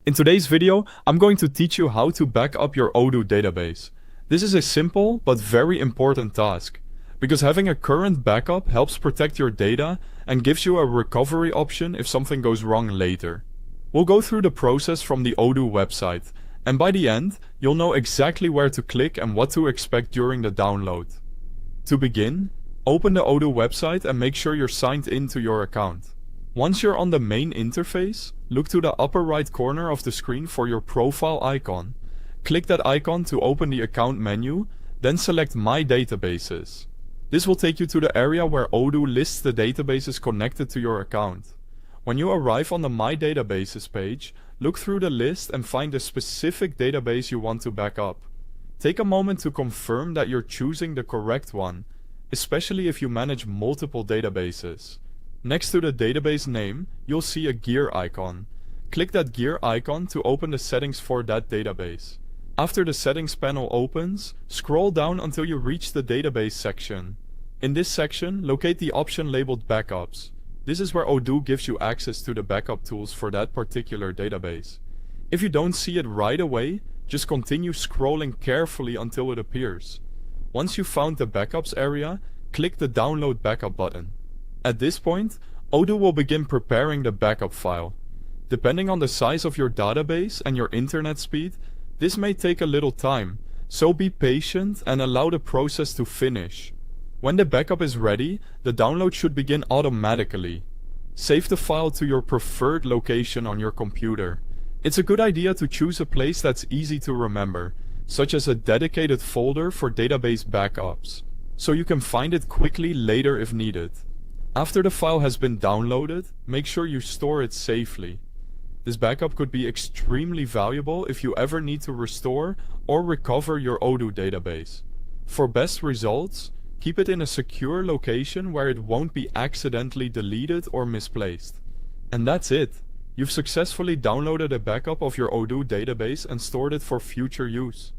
In today's video, I'm going to teach you how to back up your Odoo database. This is a simple but very important task, because having a current backup helps protect your data and gives you a recovery option if something goes wrong later. We'll go through the process from the Odoo website, and by the end, you'll know exactly where to click and what to expect during the download. To begin, open the Odoo website and make sure you're signed in to your account. Once you're on the main interface, look to the upper right corner of the screen for your profile icon. Click that icon to open the account menu, then select My Databases. This will take you to the area where Odoo lists the databases connected to your account. When you arrive on the My Databases page, look through the list and find the specific database you want to back up. Take a moment to confirm that you're choosing the correct one, especially if you manage multiple databases. Next to the database name, you'll see a gear icon. Click that gear icon to open the settings for that database. After the settings panel opens, scroll down until you reach the database section. In this section, locate the option labeled Backups. This is where Odoo gives you access to the backup tools for that particular database. If you don't see it right away, just continue scrolling carefully until it appears. Once you've found the Backups area, click the Download Backup button. At this point, Odoo will begin preparing the backup file. Depending on the size of your database and your internet speed, this may take a little time, so be patient and allow the process to finish. When the backup is ready, the download should begin automatically. Save the file to your preferred location on your computer. It's a good idea to choose a place that's easy to remember, such as a dedicated folder for database backups, so you can find it quickly later if needed. After the file has been downloaded, make sure you store it safely. This backup could be extremely valuable if you ever need to restore or recover your Odoo database. For best results, keep it in a secure location where it won't be accidentally deleted or misplaced. And that's it. You've successfully downloaded a backup of your Odoo database and stored it for future use.